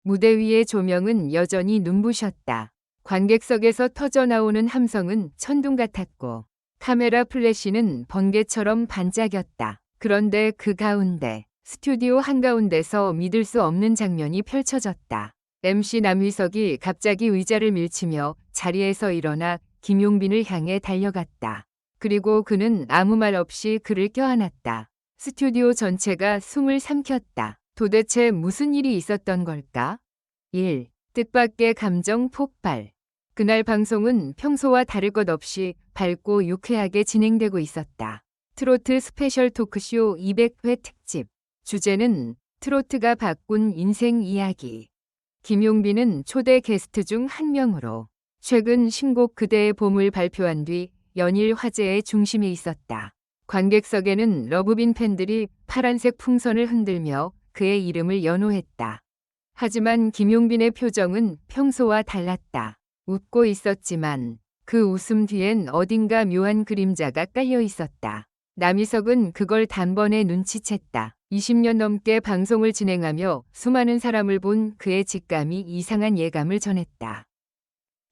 무대 위의 조명은 여전히 눈부셨다. 관객석에서 터져나오는 함성은 천둥 같았고 카메라 플래시는 번개처럼 반짝였다. 그런데 그 가운데 스튜디오 한가운데서 믿을 수 없는 장면이 펼쳐졌다. MC 남희석이 갑자기 의자를 밀치며 자리에서 일어나 김용빈을 향해 달려갔다. 그리고 그는 아무 말 없이 그를 껴안았다. 스튜디오 전체가 숨을 삼켰다. 도대체 무슨 일이 있었던 걸까? 1. 뜻밖의 감정 폭발. 그날 방송은 평소와 다를 것 없이 밝고 유쾌하게 진행되고 있었다. 트로트 스페셜 토크쇼 200회 특집. 주제는 트로트가 바꾼 인생 이야기. 김용빈은 초대 게스트 중 한 명으로 최근 신곡 그대의 봄을 발표한 뒤 연일 화제의 중심에 있었다. 관객석에는 러브빈 팬들이 파란색 풍선을 흔들며 그의 이름을 연호했다. 하지만 김용빈의 표정은 평소와 달랐다. 웃고 있었지만 그 웃음 뒤엔 어딘가 묘한 그림자가 깔려 있었다. 남희석은 그걸 단번에 눈치챘다. 20년 넘게 방송을 진행하며 수많은 사람을 본 그의 직감이 이상한 예감을 전했다.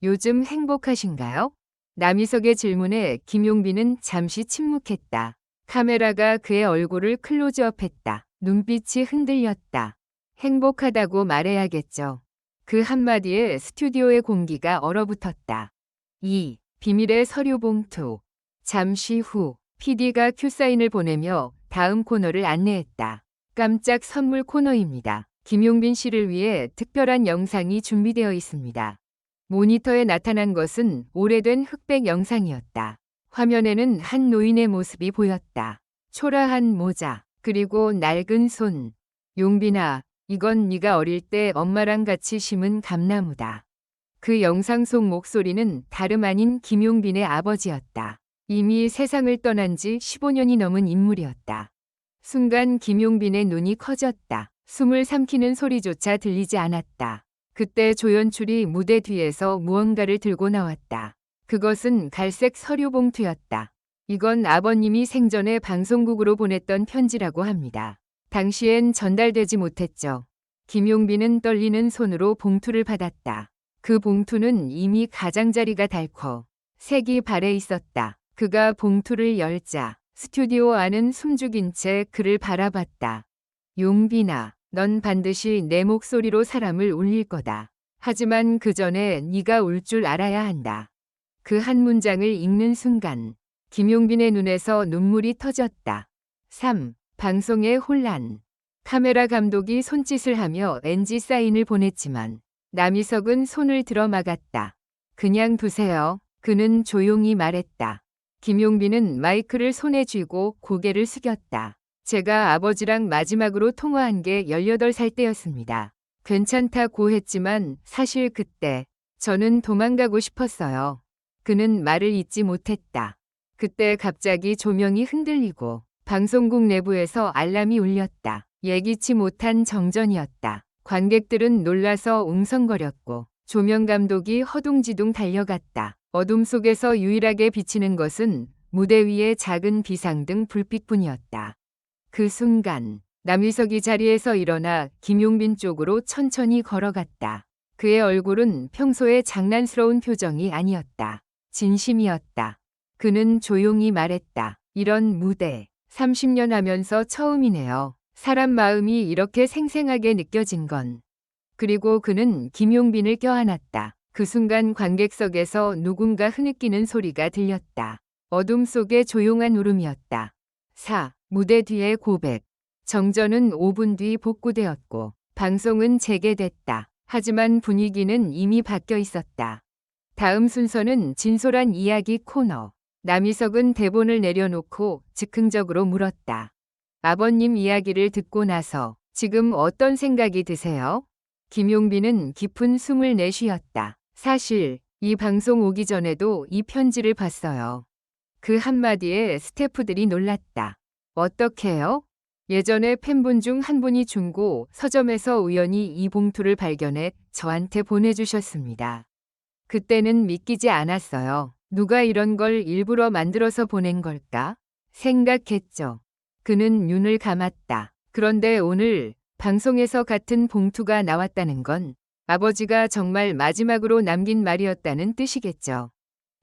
요즘 행복하신가요? 남희석의 질문에 김용빈은 잠시 침묵했다. 카메라가 그의 얼굴을 클로즈업했다. 눈빛이 흔들렸다. 행복하다고 말해야겠죠. 그 한마디에 스튜디오의 공기가 얼어붙었다. 2. 비밀의 서류 봉투. 잠시 후 PD가 큐사인을 보내며 다음 코너를 안내했다. 깜짝 선물 코너입니다. 김용빈 씨를 위해 특별한 영상이 준비되어 있습니다. 모니터에 나타난 것은 오래된 흑백 영상이었다. 화면에는 한 노인의 모습이 보였다. 초라한 모자, 그리고 낡은 손. 용빈아, 이건 네가 어릴 때 엄마랑 같이 심은 감나무다. 그 영상 속 목소리는 다름 아닌 김용빈의 아버지였다. 이미 세상을 떠난 지 15년이 넘은 인물이었다. 순간 김용빈의 눈이 커졌다. 숨을 삼키는 소리조차 들리지 않았다. 그때 조연출이 무대 뒤에서 무언가를 들고 나왔다. 그것은 갈색 서류 봉투였다. 이건 아버님이 생전에 방송국으로 보냈던 편지라고 합니다. 당시엔 전달되지 못했죠. 김용빈은 떨리는 손으로 봉투를 받았다. 그 봉투는 이미 가장자리가 닳고 색이 발해 있었다. 그가 봉투를 열자 스튜디오 안은 숨죽인 채 그를 바라봤다. 용빈아, 넌 반드시 내 목소리로 사람을 울릴 거다. 하지만 그 전에 네가 울 줄 알아야 한다. 그 한 문장을 읽는 순간 김용빈의 눈에서 눈물이 터졌다. 3. 방송의 혼란. 카메라 감독이 손짓을 하며 NG 사인을 보냈지만 남희석은 손을 들어 막았다. 그냥 두세요. 그는 조용히 말했다. 김용빈은 마이크를 손에 쥐고 고개를 숙였다. 제가 아버지랑 마지막으로 통화한 게 18살 때였습니다. 괜찮다고 했지만 사실 그때 저는 도망가고 싶었어요. 그는 말을 잇지 못했다. 그때 갑자기 조명이 흔들리고 방송국 내부에서 알람이 울렸다. 예기치 못한 정전이었다. 관객들은 놀라서 웅성거렸고 조명 감독이 허둥지둥 달려갔다. 어둠 속에서 유일하게 비치는 것은 무대 위의 작은 비상등 불빛뿐이었다. 그 순간 남희석이 자리에서 일어나 김용빈 쪽으로 천천히 걸어갔다. 그의 얼굴은 평소의 장난스러운 표정이 아니었다. 진심이었다. 그는 조용히 말했다. 이런 무대 30년 하면서 처음이네요. 사람 마음이 이렇게 생생하게 느껴진 건. 그리고 그는 김용빈을 껴안았다. 그 순간 관객석에서 누군가 흐느끼는 소리가 들렸다. 어둠 속의 조용한 울음이었다. 4. 무대 뒤의 고백. 정전은 5분 뒤 복구되었고 방송은 재개됐다. 하지만 분위기는 이미 바뀌어 있었다. 다음 순서는 진솔한 이야기 코너. 남희석은 대본을 내려놓고 즉흥적으로 물었다. 아버님 이야기를 듣고 나서 지금 어떤 생각이 드세요? 김용빈은 깊은 숨을 내쉬었다. 사실 이 방송 오기 전에도 이 편지를 봤어요. 그 한마디에 스태프들이 놀랐다. 어떻게요? 예전에 팬분 중 한 분이 중고 서점에서 우연히 이 봉투를 발견해 저한테 보내주셨습니다. 그때는 믿기지 않았어요. 누가 이런 걸 일부러 만들어서 보낸 걸까? 생각했죠. 그는 눈을 감았다. 그런데 오늘 방송에서 같은 봉투가 나왔다는 건 아버지가 정말 마지막으로 남긴 말이었다는 뜻이겠죠.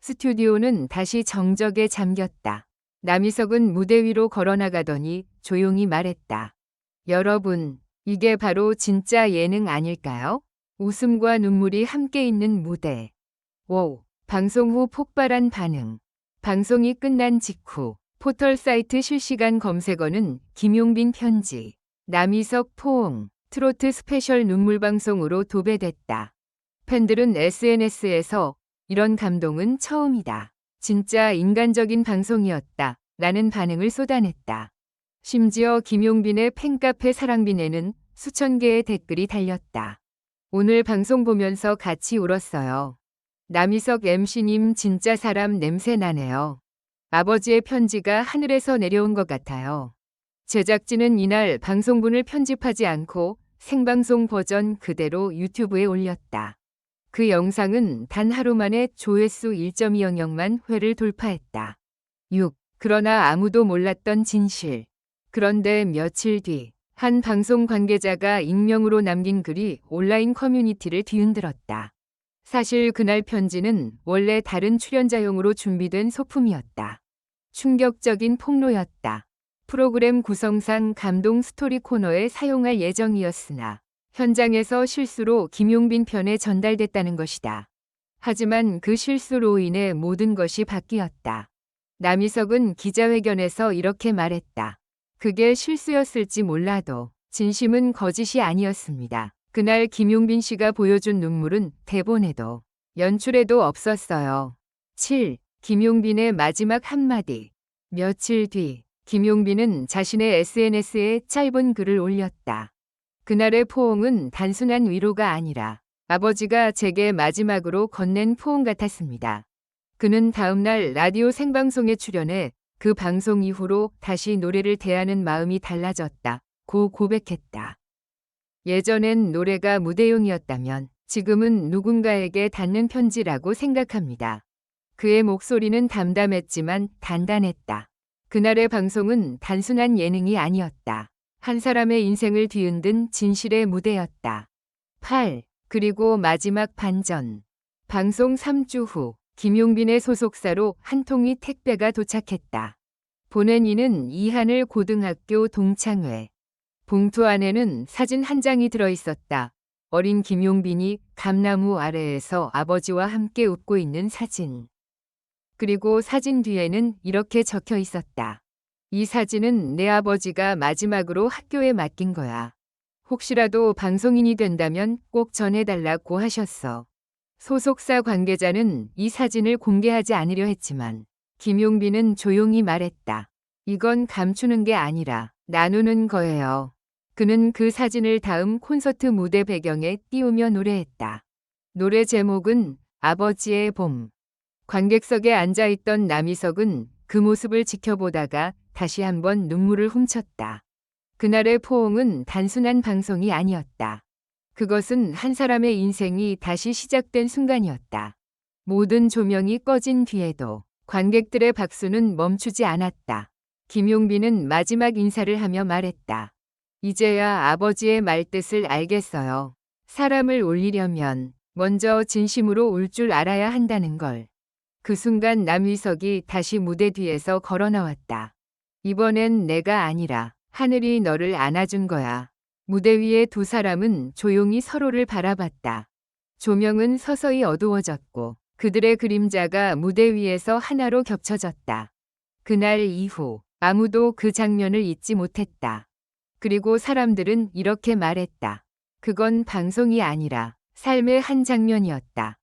스튜디오는 다시 정적에 잠겼다. 남희석은 무대 위로 걸어나가더니 조용히 말했다. 여러분, 이게 바로 진짜 예능 아닐까요? 웃음과 눈물이 함께 있는 무대. 오, 방송 후 폭발한 반응. 방송이 끝난 직후 포털 사이트 실시간 검색어는 김용빈 편지, 남희석 포옹, 트로트 스페셜 눈물 방송으로 도배됐다. 팬들은 SNS에서 이런 감동은 처음이다. 진짜 인간적인 방송이었다. 라는 반응을 쏟아냈다. 심지어 김용빈의 팬카페 사랑빈에는 수천 개의 댓글이 달렸다. 오늘 방송 보면서 같이 울었어요. 남희석 MC님 진짜 사람 냄새 나네요. 아버지의 편지가 하늘에서 내려온 것 같아요. 제작진은 이날 방송분을 편집하지 않고 생방송 버전 그대로 유튜브에 올렸다. 그 영상은 단 하루 만에 조회수 1.200만 회를 돌파했다. 6. 그러나 아무도 몰랐던 진실. 그런데 며칠 뒤 한 방송 관계자가 익명으로 남긴 글이 온라인 커뮤니티를 뒤흔들었다. 사실 그날 편지는 원래 다른 출연자용으로 준비된 소품이었다. 충격적인 폭로였다. 프로그램 구성상 감동 스토리 코너에 사용할 예정이었으나 현장에서 실수로 김용빈 편에 전달됐다는 것이다. 하지만 그 실수로 인해 모든 것이 바뀌었다. 남희석은 기자회견에서 이렇게 말했다. 그게 실수였을지 몰라도 진심은 거짓이 아니었습니다. 그날 김용빈 씨가 보여준 눈물은 대본에도 연출에도 없었어요. 7. 김용빈의 마지막 한마디. 며칠 뒤 김용빈은 자신의 SNS에 짧은 글을 올렸다. 그날의 포옹은 단순한 위로가 아니라 아버지가 제게 마지막으로 건넨 포옹 같았습니다. 그는 다음날 라디오 생방송에 출연해 그 방송 이후로 다시 노래를 대하는 마음이 달라졌다고 고백했다. 예전엔 노래가 무대용이었다면 지금은 누군가에게 닿는 편지라고 생각합니다. 그의 목소리는 담담했지만 단단했다. 그날의 방송은 단순한 예능이 아니었다. 한 사람의 인생을 뒤흔든 진실의 무대였다. 8. 그리고 마지막 반전. 방송 3주 후 김용빈의 소속사로 한 통의 택배가 도착했다. 보낸 이는 이하늘 고등학교 동창회. 봉투 안에는 사진 한 장이 들어있었다. 어린 김용빈이 감나무 아래에서 아버지와 함께 웃고 있는 사진. 그리고 사진 뒤에는 이렇게 적혀 있었다. 이 사진은 내 아버지가 마지막으로 학교에 맡긴 거야. 혹시라도 방송인이 된다면 꼭 전해달라고 하셨어. 소속사 관계자는 이 사진을 공개하지 않으려 했지만 김용빈은 조용히 말했다. 이건 감추는 게 아니라 나누는 거예요. 그는 그 사진을 다음 콘서트 무대 배경에 띄우며 노래했다. 노래 제목은 아버지의 봄. 관객석에 앉아있던 남희석은 그 모습을 지켜보다가 다시 한번 눈물을 훔쳤다. 그날의 포옹은 단순한 방송이 아니었다. 그것은 한 사람의 인생이 다시 시작된 순간이었다. 모든 조명이 꺼진 뒤에도 관객들의 박수는 멈추지 않았다. 김용빈은 마지막 인사를 하며 말했다. 이제야 아버지의 말뜻을 알겠어요. 사람을 울리려면 먼저 진심으로 울 줄 알아야 한다는 걸. 그 순간 남희석이 다시 무대 뒤에서 걸어 나왔다. 이번엔 내가 아니라 하늘이 너를 안아준 거야. 무대 위의 두 사람은 조용히 서로를 바라봤다. 조명은 서서히 어두워졌고 그들의 그림자가 무대 위에서 하나로 겹쳐졌다. 그날 이후 아무도 그 장면을 잊지 못했다. 그리고 사람들은 이렇게 말했다. 그건 방송이 아니라 삶의 한 장면이었다.